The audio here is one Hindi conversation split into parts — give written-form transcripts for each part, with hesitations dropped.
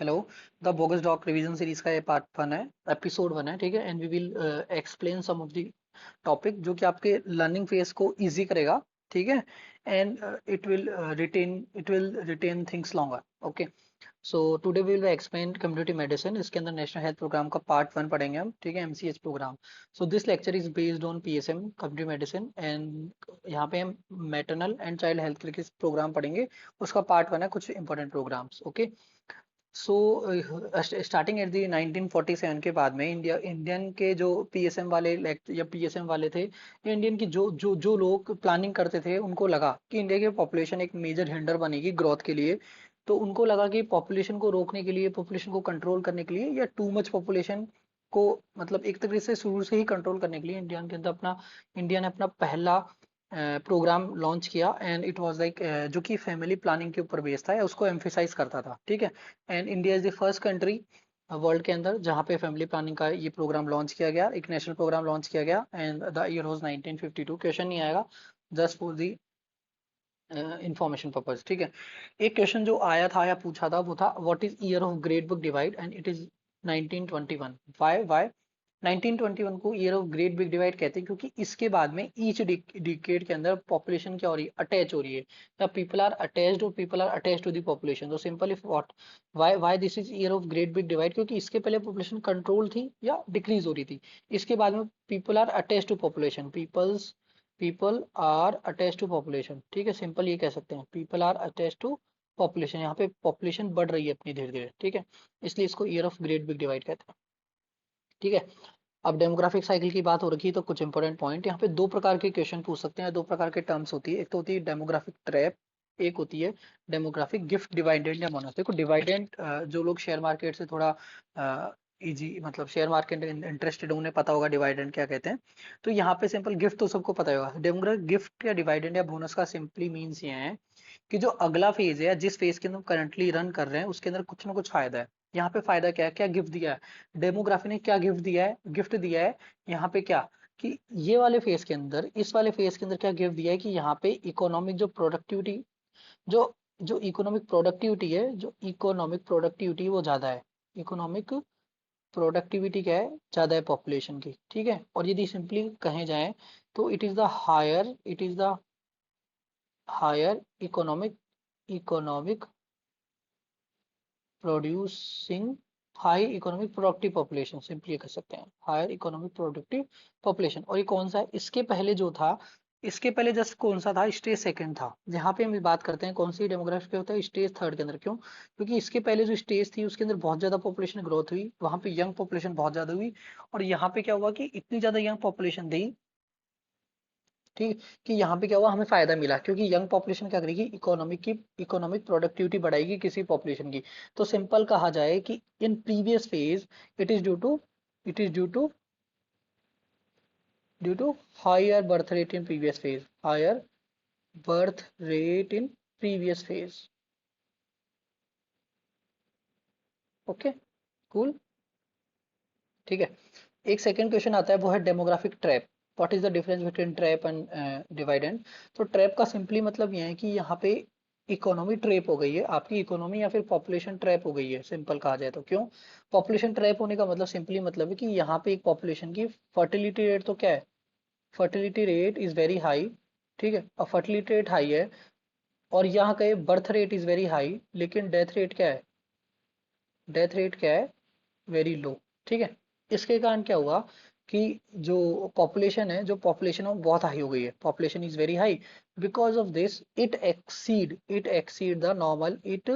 Hello. The bogus dog revision series का ये पार्ट वन है, एपिसोड वन है, ठीक है। And we will explain some of the topic जो कि आपके लर्निंग फेज को इजी करेगा, ठीक है। And it will retain things longer. Okay, so today we will explain community medicine. इसके अंदर नेशनल हेल्थ प्रोग्राम का पार्ट वन पढ़ेंगे हम, ठीक है, MCH programme. So this lecture is based on PSM community medicine and यहाँ पे हम maternal and child health care के प्रोग्राम पढ़ेंगे। उसका पार्ट वन है, कुछ important programmes. Okay, so starting at the 1947 के बाद में इंडियन के जो पीएसएम वाले या पीएसएम वाले थे, या इंडियन की जो लोग प्लानिंग करते थे, उनको लगा कि इंडिया की पॉपुलेशन एक मेजर हिंडर बनेगी ग्रोथ के लिए। तो उनको लगा कि पॉपुलेशन को रोकने के लिए, पॉपुलेशन को कंट्रोल करने के लिए, या टू मच पॉपुलेशन को मतलब एक तरीके से शुरू से ही कंट्रोल करने के लिए इंडिया ने अपना पहला प्रोग्राम लॉन्च किया। एंड इट वाज लाइक जो कि फैमिली प्लानिंग के ऊपर बेस्ड था, या उसको एम्फेसाइज करता था, ठीक है। And India is the first country world के अंदर जहाँ पे फैमिली प्लानिंग का ये प्रोग्राम लॉन्च किया गया, एक नेशनल प्रोग्राम लॉन्च किया गया। And the year was 1952। Question नहीं आएगा, just for the information purpose, ठीक है। एक क्वेश्चन जो आया था या पूछा था वो था, what is year of great book divide, and it is 1921। Why 1921 को year of great big divide कहते हैं, क्योंकि इसके बाद में ईच डिकेड के अंदर पॉपुलेशन क्या हो रही है, अटैच हो रही है, या पीपल आर अटैच्ड और people are attached to the population. तो simple if what why this is year of great big divide, क्योंकि इसके पहले पॉपुलेशन कंट्रोल थी या डिक्रीज हो रही थी। इसके बाद में people are attached to population, people are attach to population, ठीक है। सिंपल ये कह सकते हैं, people are attach to population. यहाँ पे पॉपुलेशन बढ़ रही है अपनी धीरे धीरे, ठीक है, इसलिए इसको year of great big divide कहते हैं, ठीक है। अब डेमोग्राफिक साइकिल की बात हो रखी है, तो कुछ इंपॉर्टेंट पॉइंट यहाँ पे, दो प्रकार के क्वेश्चन पूछ सकते हैं, दो प्रकार के टर्म्स होती है। एक तो होती है डेमोग्राफिक ट्रैप, एक होती है डेमोग्राफिक गिफ्ट डिवाइडेंड या बोनस। देखो डिवाइडेंड, जो लोग शेयर मार्केट से थोड़ा इजी मतलब शेयर मार्केट इंटरेस्टेड, उन्हें पता होगा डिवाइडेंड क्या कहते हैं। तो यहाँ पे सिंपल गिफ्ट तो सबको पता होगा। डेमोग्राफिक गिफ्ट या डिवाइडेंड या बोनस का सिंपली मीन्स ये है कि जो अगला फेज है, या जिस फेज के अंदर करंटली रन कर रहे हैं, उसके अंदर कुछ ना कुछ फायदा है। यहाँ पे फायदा क्या है, क्या गिफ्ट दिया है डेमोग्राफी ने, क्या गिफ्ट दिया है, गिफ्ट दिया है यहाँ पे क्या, कि ये वाले फेज के अंदर, इस वाले फेज के अंदर क्या गिफ्ट दिया है, कि यहाँ पे इकोनॉमिक जो प्रोडक्टिविटी, जो जो इकोनॉमिक प्रोडक्टिविटी है, जो इकोनॉमिक प्रोडक्टिविटी वो ज्यादा है। इकोनॉमिक प्रोडक्टिविटी क्या है, ज्यादा है पॉपुलेशन की, ठीक है। और यदि सिंपली कहे जाए तो it is the higher economic producing high economic productive population, simply कह सकते हैं हायर इकोनॉमिक प्रोडक्टिव पॉपुलेशन। और ये कौन सा है, इसके पहले जो था, इसके पहले जस्ट कौन सा था, स्टेज सेकंड था। यहाँ पे हम बात करते हैं कौन सी डेमोग्राफी पे होता है, स्टेज थर्ड के अंदर। क्यों? क्योंकि इसके पहले जो स्टेज थी उसके अंदर बहुत ज्यादा पॉपुलेशन ग्रोथ हुई, वहां पे यंग पॉपुलेशन बहुत ज्यादा हुई। और यहाँ पे क्या हुआ कि इतनी ज्यादा यंग पॉपुलेशन थी, ठीक, कि यहाँ पे क्या हुआ, हमें फायदा मिला, क्योंकि यंग पॉपुलेशन क्या करेगी, इकोनॉमिक प्रोडक्टिविटी बढ़ाएगी किसी पॉपुलेशन की। तो सिंपल कहा जाए कि in previous phase it is due to due to higher birth rate in previous phase, higher birth rate in previous phase. Okay, cool, ठीक है। एक सेकंड क्वेश्चन आता है, वो है demographic trap. What is the difference between trap and dividend. तो ट्रैप का सिंपली मतलब ये है कि यहाँ पे इकोनॉमी ट्रैप हो गई है, आपकी इकोनॉमी या फिर पॉपुलेशन ट्रैप हो गई है, सिंपल कहा जाए तो। क्यों? पॉपुलेशन ट्रैप होने का मतलब सिंपली मतलब है कि यहाँ पे एक पॉपुलेशन की फर्टिलिटी रेट तो क्या है, fertility rate is very high, ठीक है। और फर्टिलिटी रेट हाई है, और यहाँ का birth rate is very high, लेकिन डेथ रेट क्या है, वेरी लो, ठीक है। इसके कारण क्या हुआ कि जो पॉपुलेशन है वो बहुत हाई हो गई है, population is very high. Because of this it exceed the normal, it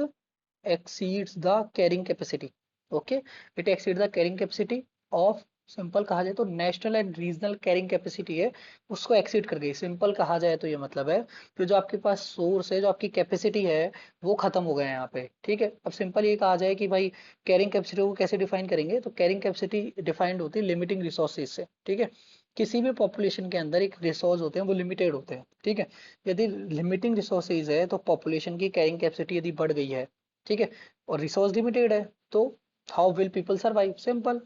exceeds the carrying capacity, okay, it exceeds the carrying capacity of, simple कहा जाए तो national and regional carrying capacity है, उसको एक्सीड कर गई। सिंपल कहा जाए तो ये मतलब है कि जो आपके पास सोर्स है, जो आपकी कैपेसिटी है, वो खत्म हो गया है यहाँ पे, ठीक है। अब सिंपल ये कहा जाए कि भाई कैरिंग कैपेसिटी को कैसे डिफाइन करेंगे, तो कैरिंग कैपेसिटी डिफाइंड होती है लिमिटिंग रिसोर्सेज से, ठीक है। किसी भी पॉपुलेशन के अंदर एक रिसोर्स होते हैं, वो लिमिटेड होते हैं, ठीक है। यदि लिमिटिंग रिसोर्सेज है, तो पॉपुलेशन की कैरिंग कैपेसिटी यदि बढ़ गई है, ठीक है, और रिसोर्स लिमिटेड है, तो how will people survive, simple.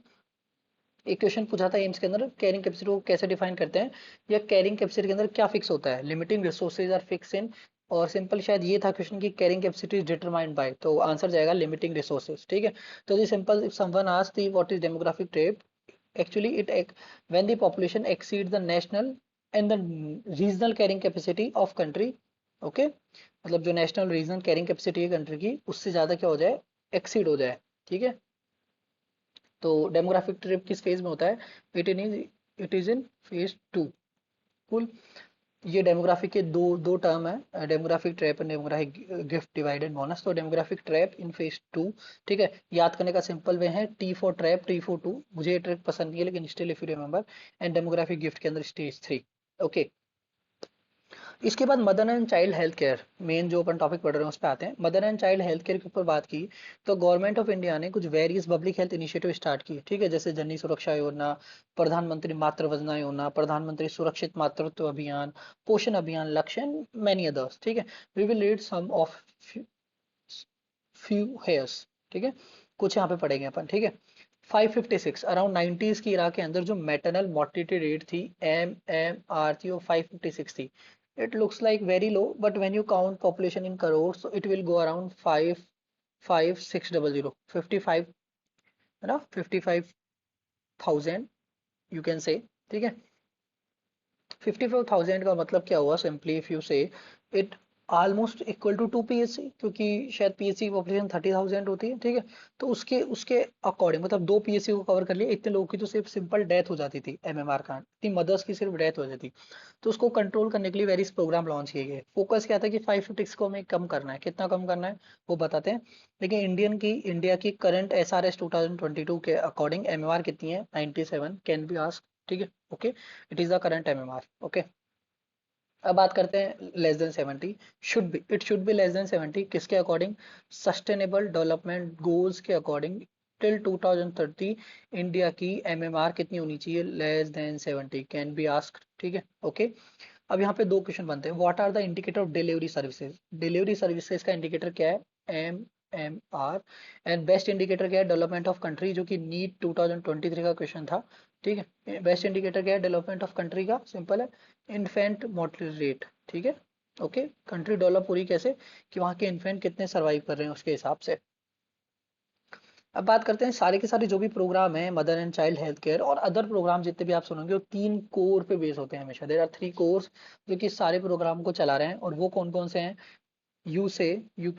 एक क्वेश्चन पूछा था एम्स के अंदर, कैरिंग कैपेसिटी को कैसे डिफाइन करते हैं, या कैरिंग कैपेसिटी के अंदर क्या फिक्स होता है, limiting resources are fix in और सिंपल शायद ये था क्वेश्चन की carrying capacity is determined by, तो आंसर जाएगा लिमिटिंग रिसोर्सेज, ठीक है। तो ये simple, if someone asks the what is demographic trap, actually when the population exceeds the national and the regional carrying capacity of country, okay, मतलब जो नेशनल रीजनल कैरिंग कैपेसिटी है कंट्री की उससे ज्यादा क्या हो जाए, एक्सीड हो जाए, ठीक है। तो डेमोग्राफिक ट्रिप किस फेज में होता है, it is in phase two. Cool, ये डेमोग्राफिक के दो दो टर्म है, demographic trap and demographic gift divided bonus. तो demographic trap in phase two, ठीक है। याद करने का सिंपल वे है T for trap, T for two, मुझे ये ट्रिक पसंद नहीं है लेकिन still if you remember, and demographic gift के अंदर स्टेज थ्री, ओके। इसके बाद mother and child health care, main जो अपन टॉपिक पढ़ रहे हैं उस पर आते हैं। Mother and child health care के ऊपर बात की तो गवर्नमेंट ऑफ इंडिया ने कुछ various public health initiative start किए, ठीक है, जैसे जननी सुरक्षा योजना, प्रधानमंत्री मातृ वंदना योजना, प्रधानमंत्री सुरक्षित मातृत्व अभियान, पोषण अभियान, लक्ष्य, मैनी अदर्स, ठीक है। We will read some of few heirs, ठीक है, कुछ यहाँ पे पढ़ेंगे अपन, ठीक है। 556 अराउंड 90s की इरा के अंदर जो मैटरनल मोर्टिलिटी रेट थी, MMR थी, वो 556 थी। It looks like very low but when you count population in crore so it will go around 55600, 55 है ना, 55,000 यू कैन से, ठीक है। 54,000 का मतलब क्या हुआ, simply if you say it almost equal to 2 PSC, क्योंकि शायद PSC की पॉपुलेशन 30,000 होती है, ठीक है। तो उसके उसके अकॉर्डिंग मतलब 2 PSC को कवर कर लिया, इतने लोगों की तो सिर्फ सिंपल डेथ हो जाती थी MMR का, इतनी मदर्स की सिर्फ डेथ हो जाती। तो उसको कंट्रोल करने के लिए वेरियस प्रोग्राम लॉन्च किए गए। फोकस क्या था कि 556 को हमें कम करना है, कितना कम करना है वो बताते हैं। लेकिन इंडिया की करंट SRS 2022 के अकॉर्डिंग MMR कितनी है, 97 कैन बी आस्क, ठीक है, okay. It is the current MMR, okay. अब बात करते हैं less than 70, it should be less than 70 किसके अकॉर्डिंग, सस्टेनेबल डेवलपमेंट गोल्स के अकॉर्डिंग। टिल 2030 इंडिया की MMR कितनी होनी चाहिए, less than 70 can be asked, ठीक है, ओके। अब यहाँ पे दो क्वेश्चन बनते हैं, what are the indicator of delivery services, delivery services का इंडिकेटर क्या है, MMR। एंड बेस्ट इंडिकेटर क्या है, डेवलपमेंट ऑफ कंट्री, जो कि नीट 2023 का क्वेश्चन था, ठीक है। बेस्ट इंडिकेटर क्या है डेवलपमेंट ऑफ कंट्री का, सिंपल है, इन्फेंट मोर्टलिटी रेट, ठीक है, ओके। कंट्री डेवलप हो रही कैसे, कि वहाँ के इन्फेंट कितने सर्वाइव कर रहे हैं उसके हिसाब से। अब बात करते हैं सारे के सारे जो भी प्रोग्राम है mother and child health care और अदर प्रोग्राम जितने भी आप सुनोगे वो 3 कोर पे बेस होते हैं हमेशा, देयर आर 3 कोर्स जो कि सारे प्रोग्राम को चला रहे हैं। और वो कौन कौन से हैं, you say you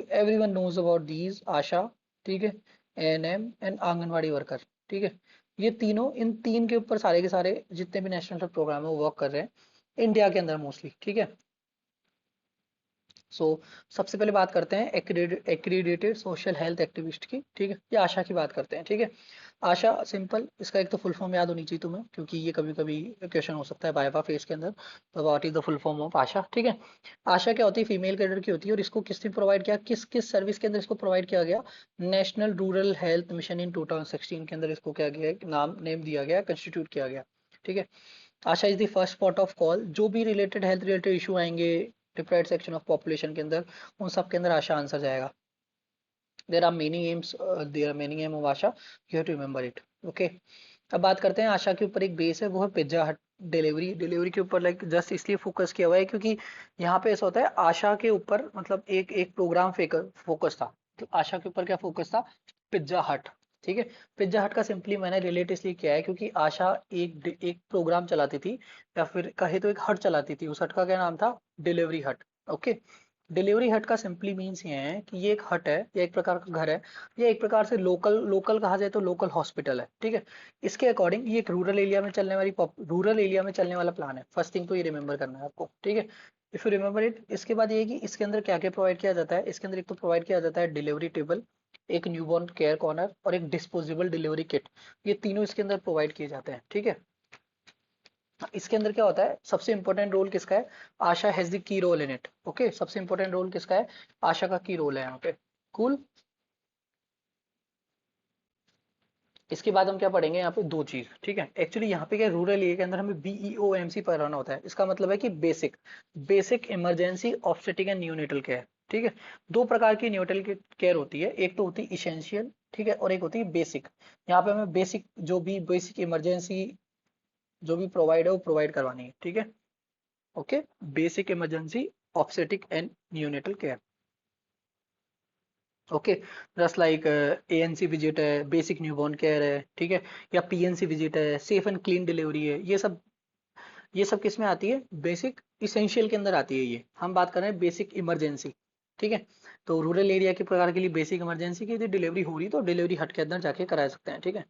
everyone knows about these, ASHA, ठीक है, ANM एंड आंगनवाड़ी वर्कर, ठीक है। ये तीनों, इन तीन के ऊपर सारे के सारे जितने भी नेशनल प्रोग्राम है वो वर्क कर रहे हैं इंडिया के अंदर मोस्टली, ठीक है। सो सबसे पहले बात करते हैं एक्रीडेटेड सोशल हेल्थ एक्टिविस्ट की, ठीक है, ये आशा की बात करते हैं, ठीक है। आशा सिंपल, इसका एक तो फुल फॉर्म याद होनी चाहिए तुम्हें, क्योंकि ये कभी कभी क्वेश्चन हो सकता है वाइवा फेस के अंदर, तो what is the full form of ASHA, ठीक है। आशा क्या होती है, फीमेल कैडर की होती है, और इसको किसने प्रोवाइड किया, किस किस सर्विस के अंदर इसको प्रोवाइड किया गया, national Rural Health mission in 2016 के अंदर इसको क्या गया, नेम दिया गया, कंस्टिट्यूट किया गया, ठीक है। ASHA is the first port of call, जो भी रिलेटेड हेल्थ रिलेटेड इशू आएंगे डिप्राइव्ड सेक्शन ऑफ पॉपुलेशन के अंदर, उन सब के अंदर आशा आंसर जाएगा। There are many aims, there are many aim of ASHA, you have to remember it, okay. अब बात करते हैं आशा के ऊपर एक बेस है, वो है पिज्जा हट डिलीवरी। डिलीवरी के ऊपर लाइक जस्ट इसलिए फोकस किया हुआ है क्योंकि यहाँ पे ऐसा होता है आशा के ऊपर मतलब एक एक प्रोग्राम फोकस था, तो आशा के ऊपर क्या फोकस था, पिज्जा हट, ठीक है। पिज्जा हट का सिंपली मैंने रिलेट इसलिए किया है क्योंकि आशा एक प्रोग्राम चलाती थी, या फिर कहे तो एक हट चलाती थी, उस हट का क्या नाम था, डिलीवरी हट, ओके। डिलीवरी हट का सिंपली मीन्स ये है कि ये एक हट है या एक प्रकार का घर है, या एक प्रकार से लोकल लोकल कहा जाए तो लोकल हॉस्पिटल है, ठीक है। इसके अकॉर्डिंग ये एक रूरल एरिया में चलने वाला प्लान है, फर्स्ट थिंग तो ये रिमेंबर करना है आपको, ठीक है। इफ यू रिमेंबर इट, इसके बाद ये है कि इसके अंदर क्या क्या प्रोवाइड किया जाता है, इसके अंदर एक तो प्रोवाइड किया जाता है डिलीवरी टेबल, एक न्यूबॉर्न केयर कॉर्नर और एक डिस्पोजेबल डिलीवरी किट, ये तीनों इसके अंदर प्रोवाइड किए जाते हैं, ठीक है। इसके अंदर क्या होता है, सबसे इंपॉर्टेंट रोल किसका है, ASHA has the key role in it, okay. सबसे इंपॉर्टेंट रोल किसका है, आशा का की रोल है यहाँ पे, कूल। इसके बाद हम क्या पढ़ेंगे यहाँ पे, दो चीज, ठीक है। एक्चुअली यहाँ पे क्या, रूरल एरिया के अंदर हमें BEOMC पढ़ाना होता है, इसका मतलब है कि basic basic emergency obstetric and neonatal care, ठीक है। दो प्रकार की न्यूनेटल केयर होती है, एक तो होती है इसेंशियल, ठीक है, और एक होती है बेसिक। यहाँ पे हमें बेसिक, जो भी बेसिक इमरजेंसी जो भी प्रोवाइड है वो प्रोवाइड करवानी है, ठीक है, okay. Basic emergency obstetric and neonatal care. Okay, just like ANC visit है, बेसिक न्यूबॉर्न केयर है, ठीक है, या PNC विजिट है, सेफ एंड क्लीन डिलीवरी है, ये सब किस में आती है? बेसिक इसेंशियल के अंदर आती है। ये हम बात कर रहे हैं बेसिक इमरजेंसी, ठीक है। तो रूरल एरिया के प्रकार के लिए बेसिक इमरजेंसी की यदि डिलीवरी हो रही तो डिलीवरी हट के अंदर जाके करा सकते हैं, ठीक है।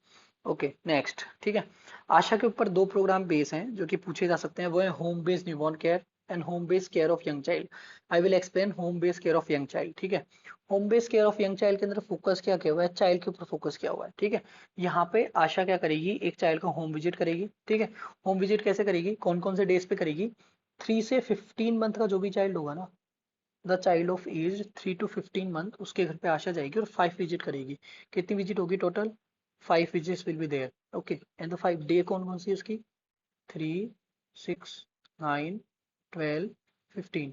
ओके नेक्स्ट, ठीक है। आशा के ऊपर दो प्रोग्राम बेस हैं जो कि पूछे जा सकते हैं, वो है home based newborn care and home based care of young child. I will explain home based care of young child, ठीक है। Home based care of young child के अंदर फोकस क्या किया हुआ है? चाइल्ड के ऊपर फोकस किया हुआ है, ठीक है। यहाँ पे आशा क्या करेगी? एक चाइल्ड को होम विजिट करेगी, ठीक है। होम विजिट कैसे करेगी? कौन कौन से डेज पे करेगी? 3 से 15 मंथ का जो भी चाइल्ड होगा ना, the child of age 3 to 15 month, उसके घर पे आशा जाएगी और 5 विजिट करेगी। कितनी विजिट होगी total? 5 visits will be there, okay. And the 5 day कौन कौन सी है उसकी? 3, 6, 9, 12, 15।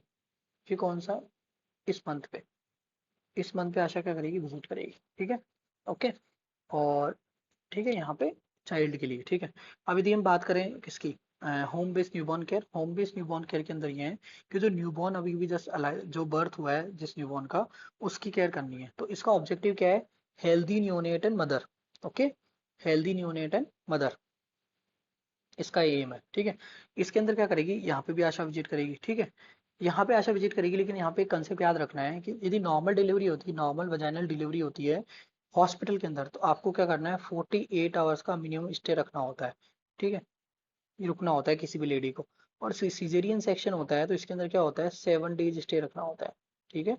ये कौन सा? इस मंथ पे, इस मंथ पे आशा क्या करेगी? विजिट करेगी, ठीक है, ओके। और ठीक है, यहाँ पे चाइल्ड के लिए, ठीक है। अब यदि हम बात करें किसकी, home based newborn care, home based newborn care के अंदर ये है कि जो न्यूबॉर्न अभी भी जस्ट जो बर्थ हुआ है जिस न्यूबॉर्न का, उसकी केयर करनी है। तो इसका ऑब्जेक्टिव क्या है? Healthy neonate and mother, okay, healthy neonate and mother, इसका एम है, ठीक है। इसके अंदर क्या करेगी? यहाँ पे भी आशा विजिट करेगी, ठीक है। यहाँ पे आशा विजिट करेगी, लेकिन यहाँ पे एक कंसेप्ट याद रखना है कि यदि नॉर्मल डिलीवरी होती है, नॉर्मल वजाइनल डिलीवरी होती है हॉस्पिटल के अंदर, तो आपको क्या करना है? 48 आवर्स का मिनिमम स्टे रखना होता है, ठीक है। ये रुकना होता है किसी भी लेडी को। और सीजेरियन सेक्शन होता है तो इसके अंदर क्या होता है? 7 डेज स्टे रखना होता है, ठीक है।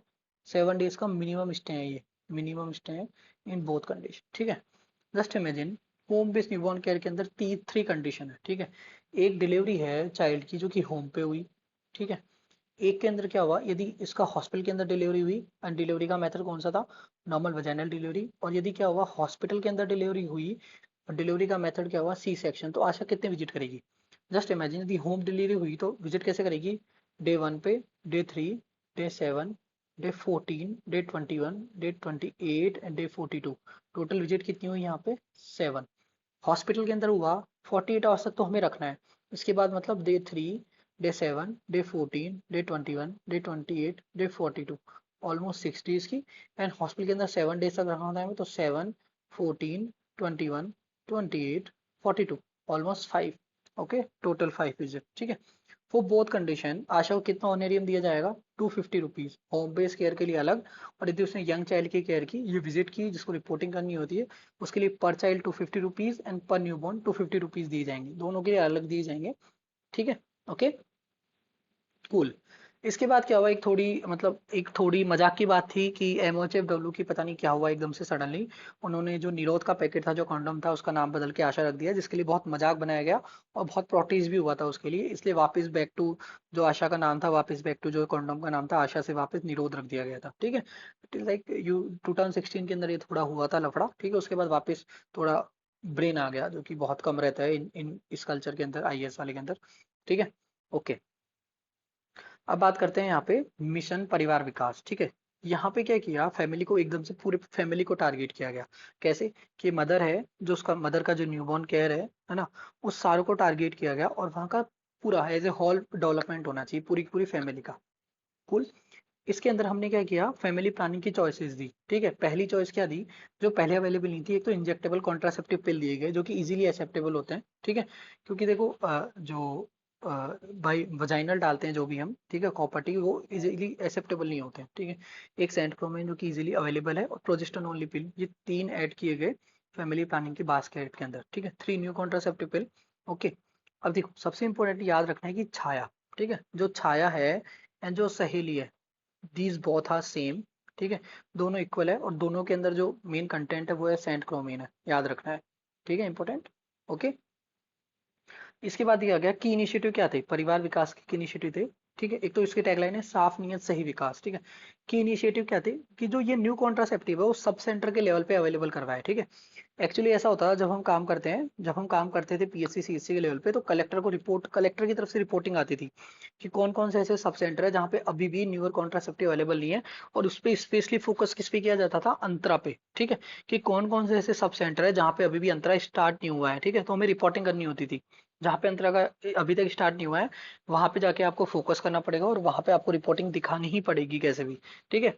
7 डेज का मिनिमम स्टे है, ये मिनिमम स्टे है इन बोथ कंडीशन, ठीक है। Just imagine, home based newborn care के अंदर थ्री कंडीशन है, ठीक है। एक डिलीवरी है चाइल्ड की जो कि होम पे हुई, ठीक है। एक के अंदर क्या हुआ? यदि इसका हॉस्पिटल के अंदर डिलीवरी हुई, एंड डिलीवरी का मेथड कौन सा था? Normal vaginal delivery. और यदि क्या हुआ? हॉस्पिटल के अंदर डिलीवरी हुई और डिलीवरी का मेथड क्या हुआ? C section. तो आशा कितने विजिट करेगी? जस्ट इमेजिन, यदि होम डिलीवरी हुई तो विजिट कैसे करेगी? डे 1 पे, day 3, day 7, day 14, day 21, day 28 and day 42। Total visit कितनी हुई यहाँ पे? 7। हॉस्पिटल के अंदर हुआ 48 आवर्स तक तो हमें रखना है। इसके बाद मतलब day 3, day 7, day 14, day 21, day 28, day 42, almost 6 days की। एंड हॉस्पिटल के अंदर 7 डेज तक रखना होता है हमें, तो 7, 14, 21, 28, 42, ऑलमोस्ट 5। ओके, टोटल 5 विजिट, ठीक है। फॉर बोथ कंडीशन आशा को कितना ऑनरेरियम दिया जाएगा? 250 रुपीज होम बेस्ड केयर के लिए अलग, और यदि उसने यंग चाइल्ड की केयर की, ये विजिट की, जिसको रिपोर्टिंग करनी होती है, उसके लिए पर चाइल्ड 250 रुपीज एंड पर न्यूबॉर्न 250 रुपीज दिए जाएंगे, दोनों के लिए अलग दिए जाएंगे, ठीक है, ओके, कूल। इसके बाद क्या हुआ? एक थोड़ी मजाक की बात थी कि MOHFW की पता नहीं क्या हुआ एकदम से सडनली, उन्होंने जो निरोध का पैकेट था, जो कंडोम था, उसका नाम बदल के आशा रख दिया, जिसके लिए बहुत मजाक बनाया गया और बहुत प्रोटेस्ट भी हुआ था उसके लिए। इसलिए वापस बैक टू जो आशा का नाम था, वापस बैक टू जो कंडोम का नाम था, आशा से वापस निरोध रख दिया गया था, ठीक है। इट इज लाइक यू 2016 के अंदर ये थोड़ा हुआ था लफड़ा, ठीक है। उसके बाद वापस थोड़ा ब्रेन आ गया, जो कि बहुत कम रहता है इन इस कल्चर के अंदर, IS वाले के अंदर, ठीक है, ओके। अब बात करते हैं यहाँ पे मिशन परिवार विकास, ठीक है। यहाँ पे क्या किया? फैमिली को एकदम से पूरे फैमिली को टारगेट किया गया। कैसे? कि मदर है, जो उसका मदर का जो न्यूबॉर्न केयर है ना, उस सारों को टारगेट किया गया और वहाँ का पूरा एज ए होल डेवलपमेंट होना चाहिए पूरी की पूरी फैमिली का, कुल। इसके अंदर हमने क्या किया? फैमिली प्लानिंग की चॉइसेस दी, ठीक है। पहली चॉइस क्या दी? जो पहले अवेलेबल नहीं थी, एक तो इंजेक्टेबल कॉन्ट्रासेप्टिव पिल दिए गए जो कि इजीली एक्सेप्टेबल होते हैं, ठीक है। क्योंकि देखो जो भाई वजाइनल डालते हैं जो भी हम, ठीक है, कॉपर टी, वो इजीली एक्सेप्टेबल नहीं होते हैं, ठीक है। एक सेंटप्रोमेन जो कि इजीली अवेलेबल है, और प्रोजेस्टेरोन ओनली पिल, ये 3 ऐड किए गए फैमिली प्लानिंग की बास्केट के अंदर, ठीक है। 3 न्यू कॉन्ट्रासेप्टिव पिल, ओके। अब देखो, सबसे इंपॉर्टेंट याद रखना है कि छाया, ठीक है, जो छाया है एंड जो सहेली है, दीज बोथ आर सेम, ठीक है, दोनों इक्वल है, और दोनों के अंदर जो मेन कंटेंट है वो है सेंट क्रोमीन है, याद रखना है, ठीक है, इंपॉर्टेंट, ओके। इसके बाद दिया गया की इनिशिएटिव क्या थे? परिवार विकास के इनिशिएटिव थे, ठीक है। एक तो इसकी टैगलाइन है साफ नीयत सही विकास, ठीक है। की इनिशिएटिव क्या थे? कि जो ये न्यू कॉन्ट्रासेप्टिव है वो सब सेंटर के लेवल पे अवेलेबल करवाए, ठीक है। एक्चुअली ऐसा होता है, जब हम काम करते थे PSC CSC के लेवल पे, तो कलेक्टर की तरफ से रिपोर्टिंग आती थी कि कौन कौन से ऐसे सब सेंटर है जहाँ पे अभी भी न्यूअर कॉन्ट्रासेप्टिव अवेलेबल नहीं है, और उस पर स्पेशली फोकस किस पे किया जाता था? अंतरा पे, ठीक है। कि कौन कौन से ऐसे सब सेंटर है जहाँ पे अभी भी अंतरा स्टार्ट नहीं हुआ है, ठीक है, तो हमें रिपोर्टिंग करनी होती थी। जहाँ पे अंतरा का अभी तक स्टार्ट नहीं हुआ है, वहां पे जाके आपको फोकस करना पड़ेगा और वहां पे आपको रिपोर्टिंग दिखानी ही पड़ेगी कैसे भी। ठीक है।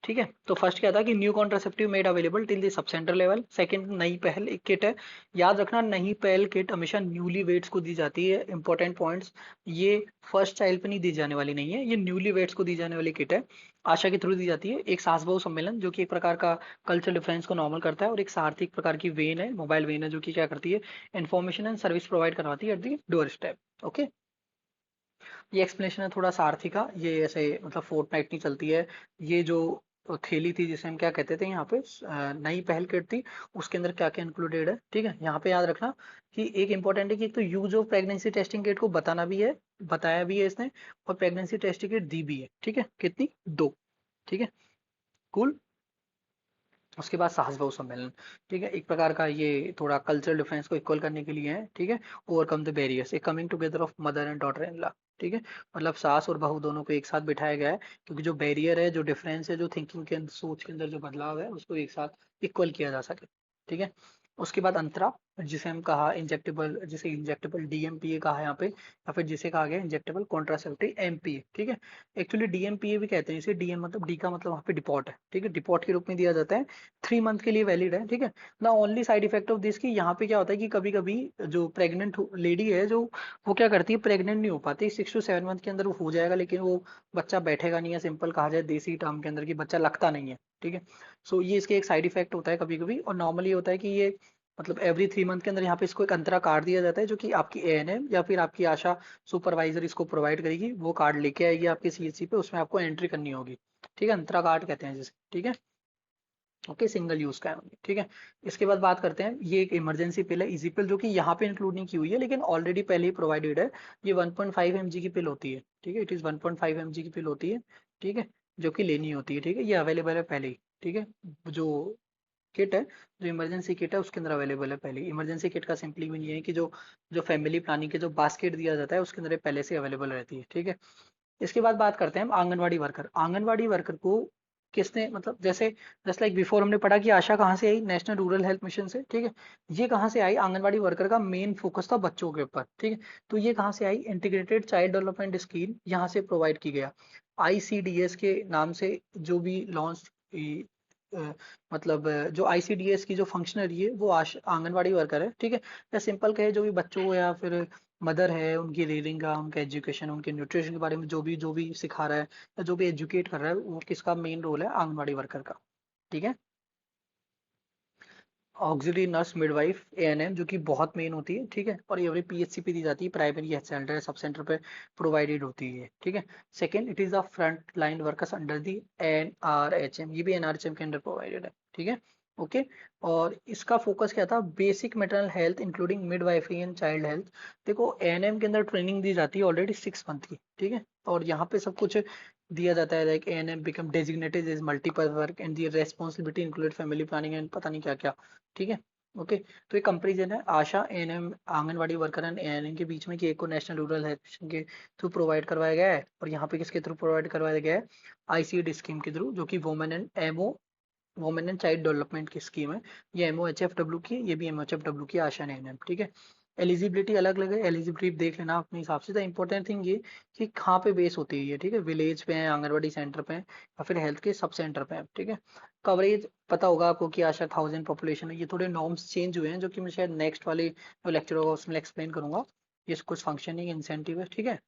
ठीक है। तो फर्स्ट क्या था कि new contraceptive made available till the sub centre level. Second, नई पहल एक किट है। याद रखना, नई पहल किट हमेशा न्यूली वेट्स को दी जाती है। इंपॉर्टेंट पॉइंट्स, ये फर्स्ट चाइल्ड पे नहीं दी जाने वाली नहीं है, ये न्यूली वेट्स को दी जाने वाली किट है। आशा के थ्रू दी जाती है। एक सास बहू सम्मेलन जो कि एक प्रकार का कल्चरल डिफरेंस को नॉर्मल करता है, और एक सारथी एक प्रकार की वेन है, मोबाइल वेन है, जो कि क्या करती है, इन्फॉर्मेशन एंड सर्विस प्रोवाइड करवाती है at the door step. Okay. ये एक्सप्लेनेशन है थोड़ा सारथी का। ये ऐसे मतलब फोर्टनाइट नहीं चलती है। ये जो थैली थी जिसे हम क्या कहते थे यहाँ पे, नई पहल किट थी, उसके अंदर क्या क्या इंक्लूडेड है। ठीक है। यहाँ पे याद रखना कि एक इंपॉर्टेंट है कि एक तो use of pregnancy testing kit को बताना भी है, बताया भी है इसने, और प्रेगनेंसी टेस्टिंग किट दी भी है। ठीक है। कितनी, दो। ठीक है। कूल। उसके बाद साहस बहु सम्मेलन। ठीक है। एक प्रकार का ये थोड़ा कल्चरल डिफरेंस को इक्वल करने के लिए है। ठीक है। Overcome the barriers, A coming together of mother and daughter in law. ठीक है। मतलब सास और बहू दोनों को एक साथ बिठाया गया है, क्योंकि जो बैरियर है, जो डिफरेंस है, जो थिंकिंग के सोच के अंदर जो बदलाव है, उसको एक साथ इक्वल किया जा सके। ठीक है। उसके बाद अंतरा, जिसे हम कहा इंजेक्टेबल, जिसे इंजेक्टेबल डीएमपीए कहा यहाँ पे, या फिर जिसे कहा गया इंजेक्टेबल कॉन्ट्रासेप्टिव एमपीए। ठीक है। एक्चुअली डीएमपीए भी कहते हैं इसे। डीएम मतलब डी का मतलब वहाँ पे डिपॉट है। ठीक है। डिपॉट के रूप में दिया जाता है। 3 मंथ के लिए वैलिड है। ठीक है ना। Only side effect of this, की यहाँ पे क्या होता है कि कभी कभी जो प्रेग्नेंट लेडी है, जो वो क्या करती है, प्रेग्नेंट नहीं हो पाती, 6 to 7 मंथ के अंदर वो हो जाएगा, लेकिन वो बच्चा बैठेगा नहीं है। सिंपल कहा जाए देसी टर्म के अंदर, कि बच्चा लगता नहीं है। ठीक है। सो ये इसके एक साइड इफेक्ट होता है कभी कभी। और नॉर्मली होता है कि ये मतलब एवरी 3 मंथ के अंदर यहाँ पे इसको एक अंतरा कार्ड दिया जाता है, जो कि आपकी एएनएम या फिर आपकी आशा सुपरवाइजर इसको प्रोवाइड करेगी। वो कार्ड लेके आएगी आपके सीएचसी पे, उसमें आपको एंट्री करनी होगी। ठीक है। अंतरा कार्ड कहते हैं जिसे। ठीक है। ओके। सिंगल यूज का है only। ठीक है। इसके बाद बात करते हैं, ये एक इमरजेंसी पिल है, इजी पिल, जो कि यहाँ पे इंक्लूड नहीं की हुई है, लेकिन ऑलरेडी पहले ही प्रोवाइडेड है। ये 1.5 mg की पिल होती है। ठीक है। इट इज 1.5 mg की पिल होती है। ठीक है। जो कि लेनी होती है। ठीक है। ये अवेलेबल है पहले ही। ठीक है। जो किट है, जो इमरजेंसी किट है, उसके अंदर अवेलेबल है पहले ही। इमरजेंसी किट का सिंपली मीन ये है कि जो जो फैमिली प्लानिंग के जो बास्केट दिया जाता है, उसके अंदर ये पहले से अवेलेबल रहती है। ठीक है। इसके बाद बात करते हैं हम आंगनवाड़ी वर्कर। आंगनवाड़ी वर्कर को किसने मतलब, जैसे जस्ट लाइक बिफोर हमने पढ़ा कि आशा कहाँ से आई, नेशनल रूरल हेल्थ मिशन से। ठीक है। ये कहाँ से आई, आंगनवाड़ी वर्कर का मेन फोकस था बच्चों के ऊपर। ठीक है। तो ये कहाँ से आई, इंटीग्रेटेड चाइल्ड डेवलपमेंट स्कीम यहाँ से प्रोवाइड की गया। आईसीडीएस के नाम से जो भी लॉन्च, मतलब जो आईसीडीएस की जो फंक्शनरी है, वो आंगनवाड़ी वर्कर है। ठीक है। या सिंपल कहे, जो भी बच्चों या फिर मदर है, उनकी रीडिंग का, उनका एजुकेशन, उनके न्यूट्रिशन के बारे में जो भी सिखा रहा है, या जो भी एजुकेट कर रहा है, वो किसका मेन रोल है, आंगनवाड़ी वर्कर का। ठीक है। ऑक्सिलरी नर्स मिडवाइफ एएनएम, जो कि बहुत मेन होती है। ठीक है। और ये पीएचसी पे दी जाती है, primary health centre, sub centre पे प्रोवाइडेड होती है। ठीक है। Second, it is the front line workers under the NRHM, ये भी एनआरएचएम के अंडर प्रोवाइडेड है। ठीक है। ओके। और इसका फोकस क्या था, basic maternal health including midwifery and child health. देखो, एएनएम के अंदर ट्रेनिंग दी जाती है ऑलरेडी 6 मंथ की। ठीक है। और यहाँ पे सब कुछ दिया जाता है, like ANM become designated as multiple work and the responsibility included family planning and पता नहीं क्या क्या। ठीक है। ओके। तो ये कंपेरिजन है ASHA ANM, anganwadi worker and ANM के बीच में, कि एक को नेशनल रूरल हेल्थ मिशन के थ्रू प्रोवाइड करवाया गया है, और यहाँ पे किसके थ्रू प्रोवाइड करवाया गया है, आईसीडी स्कीम के थ्रू, जो कि women and MO, women and child development की स्कीम है। ये एमओएचएफडब्ल्यू की, ये भी एमओएचएफडब्ल्यू की, आशा एएनएम। ठीक है। एलिजिबिलिटी अलग अलग है, एलिजिबिलिटी देख लेना अपने हिसाब से। द इंपॉर्टेंट थिंग ये कि कहाँ पे बेस होती है ये। ठीक है। विलेज पे है, आंगनवाड़ी सेंटर पे है, या फिर हेल्थ के सब सेंटर पे है। ठीक है। कवरेज पता होगा आपको कि आशा 1000 पॉपुलेशन है। ये थोड़े नॉर्म्स चेंज हुए हैं, जो कि मैं शायद नेक्स्ट वाले जो लेक्चर होगा उसमें एक्सप्लेन करूंगा। ये कुछ फंक्शनिंग इंसेंटिव है। ठीक है।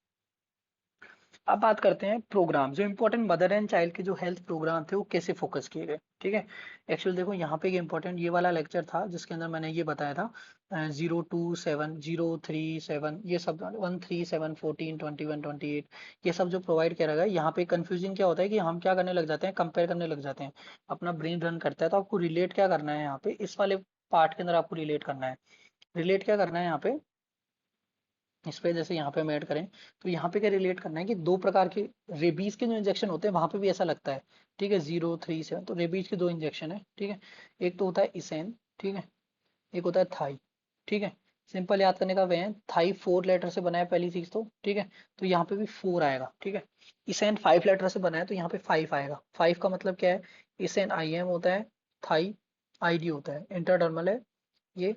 अब बात करते हैं प्रोग्राम, जो इंपॉर्टेंट मदर एंड चाइल्ड के जो हेल्थ प्रोग्राम थे, वो कैसे फोकस किए गए। ठीक है। एक्चुअली देखो, यहाँ पे एक इंपॉर्टेंट ये वाला लेक्चर था, जिसके अंदर मैंने ये बताया था 027 037, ये सब 137 14 21 28, ये सब जो प्रोवाइड किया गया है। यहाँ पे कंफ्यूजिंग क्या होता है कि हम क्या करने लग जाते हैं, कंपेयर करने लग जाते हैं, अपना ब्रेन रन करता है। तो आपको रिलेट क्या करना है यहाँ पे, इस वाले पार्ट के अंदर आपको रिलेट करना है। रिलेट क्या करना है यहाँ पे, इस पे जैसे यहाँ पे हम ऐड करें, तो यहाँ पे क्या रिलेट करना है कि दो प्रकार के रेबीज के जो इंजेक्शन होते हैं, वहां पे भी ऐसा लगता है। ठीक है। 037, तो रेबीज के दो इंजेक्शन है। ठीक है। एक तो होता है इसेन। ठीक है। एक होता है थाई। ठीक है। सिंपल याद करने का वे है, थाई 4 लेटर से बना है पहली चीज तो। ठीक है। तो यहाँ पे भी 4 आएगा। ठीक है। इसेन 5 लेटर से बना है, तो यहाँ पे 5 आएगा। 5 का मतलब क्या है, इसेन आईएम होता है, थाई आईडी होता है, इंटरडर्मल है ये,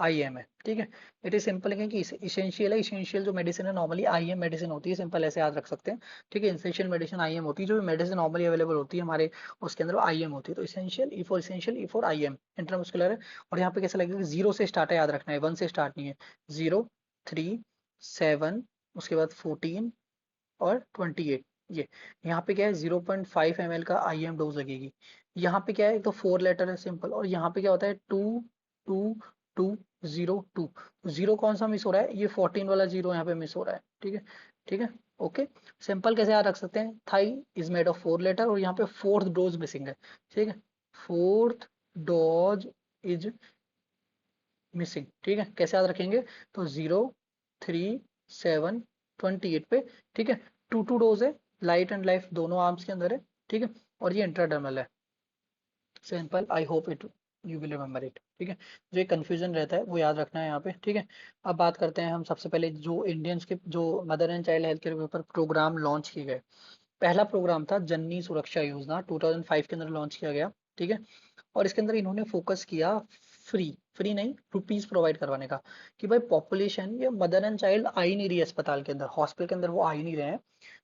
IM है, ठीक है। इट इज सिंपल है कि इसेंशियल है, इसेंशियल जो मेडिसिन है नॉर्मली IM मेडिसिन होती है, सिंपल ऐसे याद रख सकते हैं, ठीक है। इसेंशियल मेडिसिन IM होती है, जो भी मेडिसिन नॉर्मली अवेलेबल होती है हमारे उसके अंदर वो IM होती है। तो essential E for IM intramuscular है। और यहाँ पे कैसा लगेगा, जीरो से स्टार्ट है, याद रखना है, वन से स्टार्ट नहीं है। 0, 3, 7, उसके बाद 14 और 28, ये यहाँ पे क्या है 0.5 ml का IM डोज लगेगी। यहाँ पे क्या है, एक तो 4 लेटर है सिंपल, और यहाँ पे क्या होता है 2, 2, 2, 0, 2। जीरो कौन सा मिस हो रहा है, ये 14 वाला जीरो यहाँ पे मिस हो रहा है, ठीक है। ठीक है, ओके। सिंपल कैसे याद रख सकते हैं, thai is made of 4 letter, और यहाँ पे फोर्थ डोज मिसिंग है, ठीक है। फोर्थ डोज इज मिसिंग, ठीक है। कैसे याद रखेंगे, तो 0, 3, 7, 28 पे, ठीक है। टू टू डोज है, लाइट एंड लाइफ दोनों आर्म्स के अंदर है, ठीक है। और ये इंट्राडर्मल है, simple. I hope it you will remember it, ठीक है। जो ये कंफ्यूजन रहता है वो याद रखना है यहाँ पे, ठीक है। अब बात करते हैं हम सबसे पहले जो इंडियंस के जो mother and child health care के ऊपर प्रोग्राम लॉन्च किए गए। पहला प्रोग्राम था जननी सुरक्षा योजना, 2005 के अंदर लॉन्च किया गया, ठीक है। और इसके अंदर इन्होंने फोकस किया फ्री फ्री नहीं, रुपीज प्रोवाइड करवाने का, कि भाई पॉपुलेशन ये मदर एंड चाइल्ड आ ही नहीं रही है अस्पताल के अंदर, हॉस्पिटल के अंदर वो आ ही नहीं रहे हैं।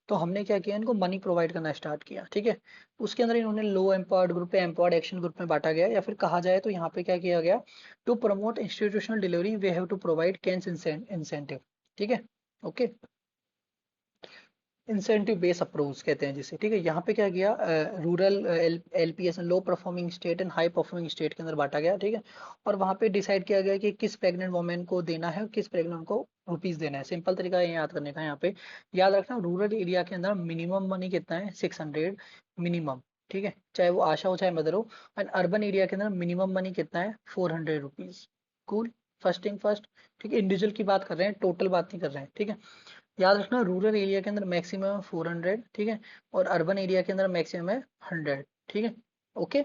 तो हमने क्या किया, इनको मनी प्रोवाइड करना स्टार्ट किया, ठीक है। उसके अंदर इन्होंने लो एम्पावर्ड ग्रुप पे एम्पावर्ड एक्शन ग्रुप में बांटा गया, या फिर कहा जाए तो यहाँ पे क्या किया गया, to promote institutional delivery we have to provide cash incentive, ठीक है, ओके। इंसेंटिव बेस अप्रोच कहते हैं जिसे, ठीक है। यहाँ पे क्या किया, rural LPS low performing state and high performing state के अंदर बांटा गया, ठीक है। और वहाँ पे डिसाइड किया गया कि किस प्रेग्नेंट वुमेन को देना है और किस प्रेग्नेंट को रुपीज देना है। सिंपल तरीका है याद करने का, यहाँ पे याद रखना, रूरल एरिया के अंदर मिनिमम मनी कितना है, 600 मिनिमम, ठीक है, चाहे वो आशा हो चाहे मदर हो। एंड अर्बन एरिया के अंदर मिनिमम मनी कितना है, 400 rupees. Cool, first thing first, ठीक है। इंडिविजुअल की बात कर रहे हैं, टोटल बात नहीं कर रहे हैं, ठीक है। याद रखना, रूरल एरिया के अंदर मैक्सिमम 400, ठीक है। और अर्बन एरिया के अंदर मैक्सिमम है 100, ठीक है, ओके,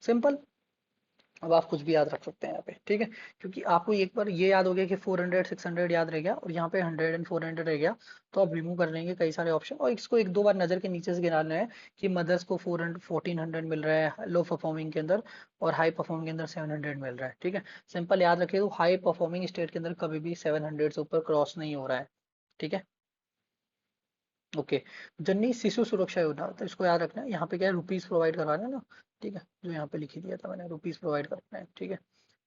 सिंपल। अब आप कुछ भी याद रख सकते हैं यहाँ पे, ठीक है। क्योंकि आपको एक बार ये याद हो गया कि 400 600 याद रह गया, और यहाँ पे 100 एंड 400 रह गया, तो आप रिमूव कर लेंगे कई सारे ऑप्शन, और इसको एक दो बार नजर के नीचे से गिनाना है कि मदर्स को 400 1400 मिल रहा है लो परफॉर्मिंग के अंदर, और हाई परफॉर्मिंग के अंदर 700 मिल रहा है, ठीक है। सिंपल याद रखिए, तो हाई परफॉर्मिंग स्टेट के अंदर कभी भी 700 से ऊपर क्रॉस नहीं हो रहा है, ठीक है, ओके। जननी शिशु सुरक्षा योजना, तो इसको याद रखना है, यहाँ पे क्या है, रुपीज प्रोवाइड करवाना है ना, ठीक है। जो यहाँ पे लिखी दिया था मैंने, रुपीज प्रोवाइड करना है, ठीक है।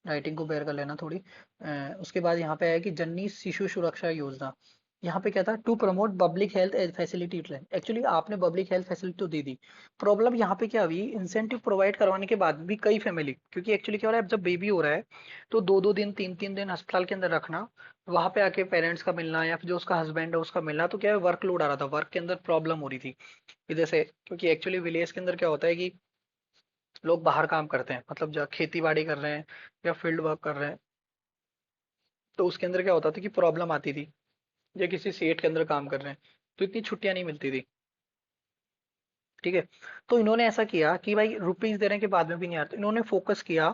राइटिंग को बेयर कर लेना थोड़ी। उसके बाद यहाँ पे है कि जननी शिशु सुरक्षा योजना। यहाँ पे क्या था, to promote public health facility. Actually आपने पब्लिक हेल्थ फैसिलिटी तो दे दी, प्रॉब्लम यहाँ पे क्या हुई, इंसेंटिव प्रोवाइड करवाने के बाद भी कई फैमिली, क्योंकि एक्चुअली क्या हो रहा है, जब बेबी हो रहा है तो दो दो दिन तीन तीन दिन अस्पताल के अंदर रखना, वहां पे आके पेरेंट्स का मिलना या फिर जो उसका हस्बैंड है उसका मिलना, तो क्या है, वर्कलोड आ रहा था, वर्क के अंदर प्रॉब्लम हो रही थी इधर से। क्योंकि एक्चुअली विलेज के अंदर क्या होता है कि लोग बाहर काम करते हैं, मतलब जब खेती बाड़ी कर रहे हैं या फील्ड वर्क कर रहे हैं, तो उसके अंदर क्या होता था कि प्रॉब्लम आती थी, या किसी सेट के अंदर काम कर रहे हैं तो इतनी छुट्टियां नहीं मिलती थी, ठीक है। तो इन्होंने ऐसा किया कि भाई रुपीज देने के बाद में भी नहीं आता, इन्होंने फोकस किया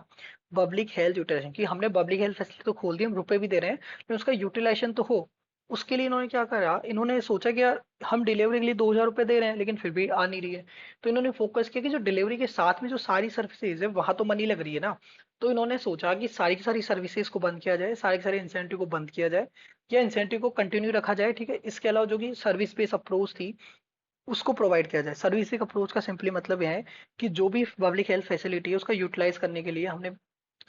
पब्लिक हेल्थ यूटिलाइजेशन, कि हमने पब्लिक हेल्थ फैसिलिटी तो खोल दी, हम रुपए भी दे रहे हैं लेकिन उसका यूटिलाइजेशन तो हो। उसके लिए इन्होंने क्या करा, इन्होंने सोचा कि यार हम डिलीवरी के लिए 2000 रुपये दे रहे हैं लेकिन फिर भी आ नहीं रही है। तो इन्होंने फोकस किया कि जो डिलीवरी के साथ में जो सारी सर्विसेज है वहां तो मनी लग रही है ना। तो इन्होंने सोचा कि सारी की सारी सर्विसेज को बंद किया जाए, सारे के सारे इंसेंटिव को बंद किया जाए, या इंसेंटिव को कंटिन्यू रखा जाए, ठीक है। इसके अलावा जो कि सर्विस बेस्ड अप्रोच थी उसको प्रोवाइड किया जाए। सर्विसिंग अप्रोच का सिंपली मतलब यह है कि जो भी पब्लिक हेल्थ फैसिलिटी है उसका यूटिलाइज करने के लिए हमने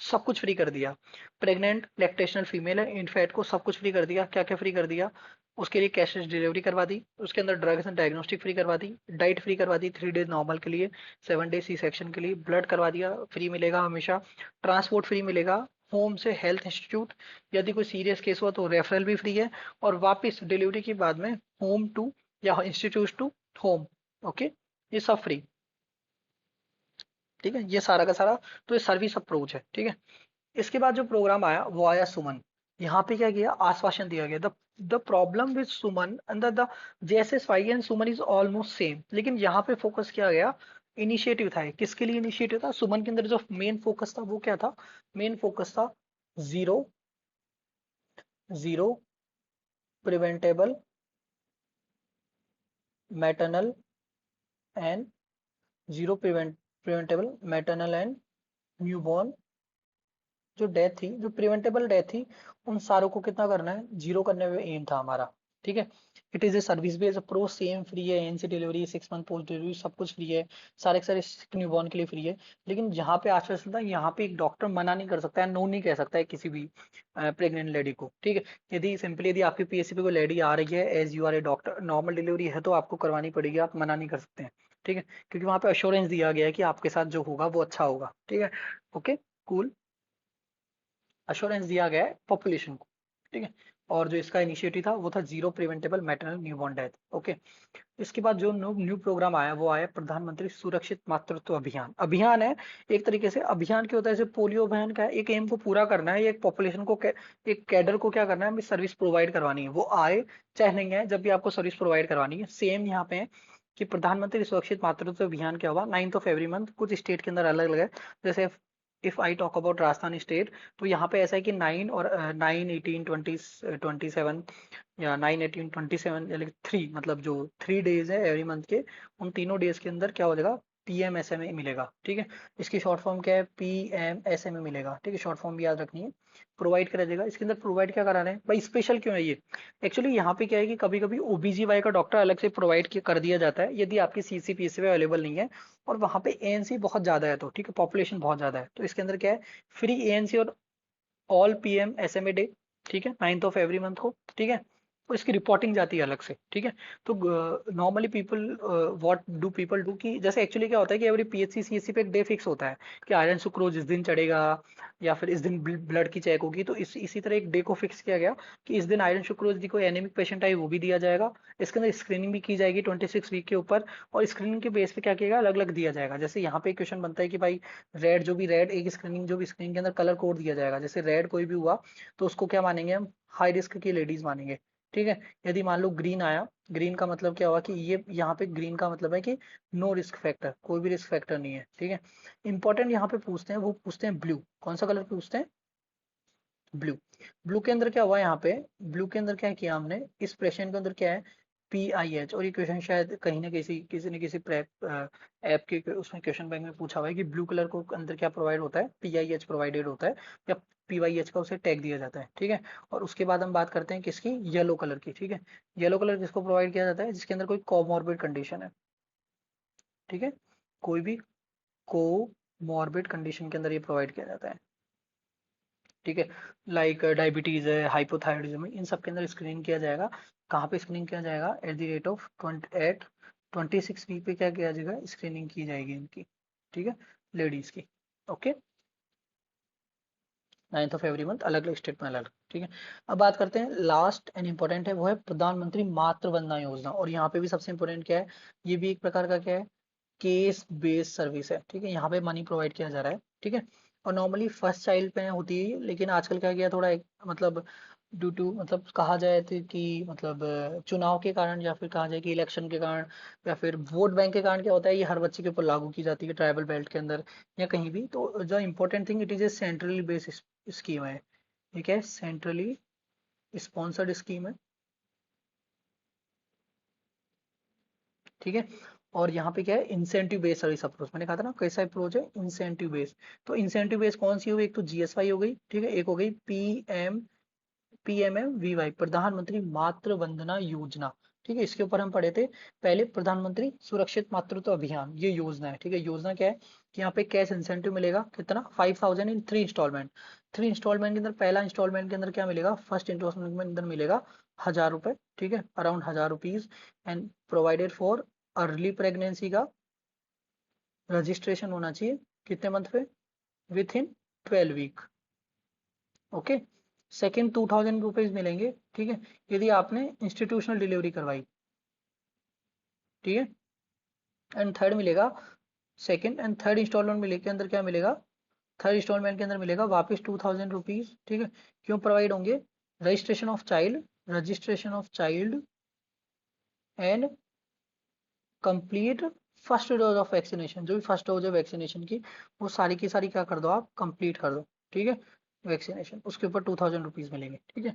सब कुछ फ्री कर दिया। प्रेग्नेंट लैक्टेशनल फीमेल है इनफैक्ट को सब कुछ फ्री कर दिया। क्या क्या फ्री कर दिया, उसके लिए कैशलेस डिलीवरी करवा दी, उसके अंदर ड्रग्स एंड डायग्नोस्टिक फ्री करवा दी, डाइट फ्री करवा दी 3 डेज नॉर्मल के लिए, 7 डेज सी सेक्शन के लिए, ब्लड करवा दिया फ्री मिलेगा हमेशा, ट्रांसपोर्ट फ्री मिलेगा होम से हेल्थ इंस्टीट्यूट, यदि कोई सीरियस केस हुआ तो रेफरल भी फ्री है, और वापस डिलीवरी के बाद में होम टू या इंस्टीट्यूट टू होम, ओके, ये सब फ्री, ठीक है, ये सारा का सारा। तो ये सर्विस अप्रोच है, ठीक है। इसके बाद जो प्रोग्राम आया वो आया सुमन। यहाँ पे क्या किया, आश्वासन दिया गया, the problem with Suman under the JSSY and Suman is almost same, लेकिन यहाँ पे फोकस किया गया, इनिशिएटिव था, किसके लिए इनिशिएटिव था, सुमन के अंदर जो मेन फोकस था वो क्या था, मेन फोकस था zero zero preventable maternal and zero preventable maternal and newborn जो डेथ थी, जो प्रिवेंटेबल डेथ थी, उन सारों को कितना करना है, जीरो करने में एम था हमारा। ठीक है। It is a service based approach, same free है, ANC delivery, 6 month post delivery, सब कुछ फ्री है, सारे के सारे न्यूबॉर्न के लिए फ्री है। लेकिन जहाँ पे आश्वासन था, यहाँ पे एक डॉक्टर मना नहीं कर सकता है, नो नहीं कह सकता है किसी भी प्रेग्नेंट लेडी को। ठीक है। यदि सिंपली यदि आपकी पीएससी पे कोई लेडी आ रही है, as you are a doctor, normal delivery है तो आपको करवानी पड़ेगी, आप मना नहीं कर सकते हैं। ठीक है। क्योंकि वहां पे अश्योरेंस दिया गया है कि आपके साथ जो होगा वो अच्छा होगा। ठीक है। ओके। कूल। अश्योरेंस दिया गया है पॉपुलेशन को। ठीक है। और जो इसका इनिशिएटिव था वो था zero preventable maternal newborn death. Okay. इसके बाद जो न्यू न्यू प्रोग्राम आया वो आया प्रधानमंत्री सुरक्षित मातृत्व अभियान। अभियान है एक तरीके से। अभियान क्या होता है, जैसे पोलियो अभियान का है, एक एम को पूरा करना है, एक पॉपुलेशन को एक कैडर को क्या करना है, हमें सर्विस प्रोवाइड करवानी है, वो आए चाहे नहीं आए, जब भी आपको सर्विस प्रोवाइड करवानी है। सेम यहाँ पे है कि प्रधानमंत्री सुरक्षित मातृत्व अभियान क्या हुआ, 9 ऑफ एवरी मंथ, कुछ स्टेट के अंदर अलग अलग है। जैसे if I talk about Rajasthan state, तो यहाँ पे ऐसा है कि 9 और 9, 18, 20, 27 या 9, 18, 27 यानी 3, मतलब जो 3 डेज है एवरी मंथ के, उन तीनों डेज के अंदर क्या हो जाएगा, PMSME मिलेगा। ठीक है। इसकी शॉर्ट फॉर्म क्या है, PMSME मिलेगा। ठीक है। शॉर्ट फॉर्म भी याद रखनी है। प्रोवाइड करा जाएगा। इसके अंदर प्रोवाइड क्या करा रहे हैं भाई, स्पेशल क्यों है ये, एक्चुअली यहाँ पे क्या है कि कभी कभी OBGY का डॉक्टर अलग से प्रोवाइड कर दिया जाता है यदि आपकी CCPC पे अवेलेबल नहीं है, और वहाँ पे ANC बहुत ज्यादा है, तो ठीक है, पॉपुलेशन बहुत ज्यादा है, तो इसके अंदर क्या है, फ्री ANC और ऑल PMSME डे। ठीक है। 9 ऑफ एवरी मंथ को। ठीक है। और इसकी रिपोर्टिंग जाती है अलग से। ठीक है। तो normally people, what do people do, कि जैसे एक्चुअली क्या होता है कि एवरी PHC CHC पे एक डे फिक्स होता है कि आयरन सुक्रोज इस दिन चढ़ेगा, या फिर इस दिन ब्लड की चेक होगी, तो इसी तरह एक डे को फिक्स किया गया कि इस दिन आयरन सुक्रोज दी, कोई एनीमिक पेशेंट आए वो भी दिया जाएगा। इसके अंदर स्क्रीनिंग भी की जाएगी 26 वीक के ऊपर, और स्क्रीनिंग के बेस पे क्या किया अलग अलग दिया जाएगा। जैसे यहाँ पे क्वेश्चन बनता है कि भाई रेड, जो भी रेड एक स्क्रीनिंग, जो भी स्क्रीनिंग के अंदर कलर कोड दिया जाएगा, जैसे रेड कोई भी हुआ तो उसको क्या मानेंगे हम, हाई रिस्क की लेडीज मानेंगे। ठीक है। यदि मान लो ग्रीन आया, ग्रीन का मतलब क्या हुआ कि ये यहाँ पे ग्रीन का मतलब है कि नो रिस्क फैक्टर, कोई भी रिस्क फैक्टर नहीं है। ठीक है। इंपॉर्टेंट यहाँ पे पूछते हैं, वो पूछते हैं ब्लू, कौन सा कलर पूछते हैं, ब्लू। ब्लू के अंदर क्या हुआ यहाँ पे, ब्लू के अंदर क्या किया हमने, इस प्रेशन के अंदर क्या है, PIH। और ये क्वेश्चन शायद कहीं ना किसी न किसी ऐप के उसमें क्वेश्चन बैंक में पूछा हुआ है कि ब्लू कलर को अंदर क्या प्रोवाइड होता है, PIH प्रोवाइडेड होता है, या PYH का उसे टैग दिया जाता है। ठीक है। और उसके बाद हम बात करते हैं किसकी, येलो कलर की। ठीक है। येलो कलर किसको प्रोवाइड किया जाता है, जिसके अंदर कोई कोमॉर्बिड कंडीशन है। ठीक है। कोई भी कोमॉर्बिड कंडीशन के अंदर ये प्रोवाइड किया जाता है। ठीक है। लाइक डायबिटीज है, हाइपोथायरॉइडिज्म है, इन सब के अंदर स्क्रीनिंग किया जाएगा। कहाँ पे स्क्रीनिंग किया जाएगा, at the rate of 26 week पे क्या किया जाएगा, स्क्रीनिंग की जाएगी इनकी। ठीक है। लेडीज की। ओके। 9 ऑफ एवरी मंथ, अलग अलग स्टेट में अलग। ठीक है। अब बात करते हैं लास्ट एंड इंपॉर्टेंट है, वो है प्रधानमंत्री मातृ वंदना योजना। और यहाँ पे भी सबसे इंपॉर्टेंट क्या है, ये भी एक प्रकार का क्या है, केस बेस्ड सर्विस है। ठीक है। यहाँ पे मनी प्रोवाइड किया जा रहा है। ठीक है। और नॉर्मली फर्स्ट चाइल्ड पे होती है, लेकिन आजकल क्या किया थोड़ा मतलब ड्यू टू, मतलब कहा जाए तो कि मतलब चुनाव के कारण, या फिर कहा जाए कि इलेक्शन के कारण, या फिर वोट बैंक के कारण क्या होता है, ये हर बच्चे के ऊपर लागू की जाती है ट्राइबल बेल्ट के अंदर या कहीं भी। तो जो important thing, it is A centrally based scheme है। ठीक है। सेंट्रली स्पॉन्सर्ड स्कीम है। ठीक है। और यहाँ पे क्या है, इंसेंटिव बेस्ड सर्विस अप्रोच, मैंने कहा था ना कैसा अप्रोच है, इंसेंटिव बेस्ड। तो इंसेंटिव बेस्ड कौन सी हो गई, एक तो GSY हो गई। ठीक है। एक हो गई PMMVY, प्रधानमंत्री मातृ वंदना योजना। ठीक है। इसके ऊपर हम पढ़े थे पहले, प्रधानमंत्री सुरक्षित मातृत्व अभियान, ये योजना है। ठीक है। योजना क्या है कि यहाँ पे कैश इंसेंटिव मिलेगा कितना, 5,000 इन 3 इंस्टॉलमेंट। 3 इंस्टॉलमेंट के अंदर, पहला इंस्टॉलमेंट के अंदर क्या मिलेगा, फर्स्ट इंस्टॉलमेंट के अंदर मिलेगा 1,000 रुपए। ठीक है। Around 1,000 rupees. And provided for early pregnancy का रजिस्ट्रेशन होना चाहिए कितने मंथ पे, within 12 week. Okay. Second 2,000 rupees मिलेंगे। ठीक है। यदि आपने इंस्टीट्यूशनल डिलीवरी करवाई। ठीक है। एंड थर्ड मिलेगा, सेकेंड एंड थर्ड इंस्टॉलमेंट मिले के अंदर क्या मिलेगा, थर्ड इंस्टॉलमेंट के अंदर मिलेगा वापस 2,000 रुपीज। ठीक है। क्यों प्रोवाइड होंगे, registration of child, registration of child and complete first dose of vaccination, जो भी फर्स्ट डोज है वैक्सीनेशन की, वो सारी की सारी क्या कर दो, आप कंप्लीट कर दो। ठीक है। वैक्सीनेशन, उसके ऊपर 2,000 रुपीज मिलेंगे। ठीक है।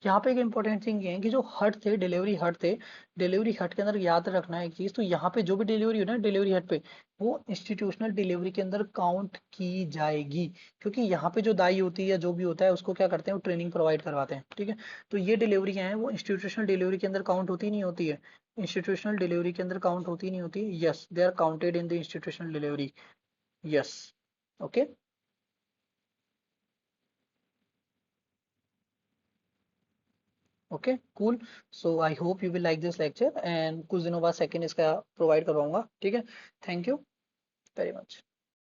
यहाँ पे एक इंपॉर्टेंट थिंग ये है कि जो हट थे, डिलीवरी हट के अंदर याद रखना है एक चीज, तो यहाँ पे जो भी डिलीवरी हो ना डिलीवरी हट पे, वो इंस्टीट्यूशनल डिलीवरी के अंदर काउंट की जाएगी। क्योंकि यहाँ पे जो दाई होती है या जो भी होता है उसको क्या करते हैं, वो ट्रेनिंग प्रोवाइड करवाते हैं, ठीक है। तो ये डिलीवरी है वो इंस्टीट्यूशनल डिलीवरी के अंदर काउंट होती नहीं होती है, इंस्टीट्यूशनल डिलीवरी के अंदर काउंट होती नहीं होती है, yes they are counted in the institutional delivery, yes. Okay. Okay cool. So I hope you will like this lecture, and कुछ दिनों बाद सेकंड इसका प्रोवाइड करवाऊंगा, ठीक है। Thank you very much.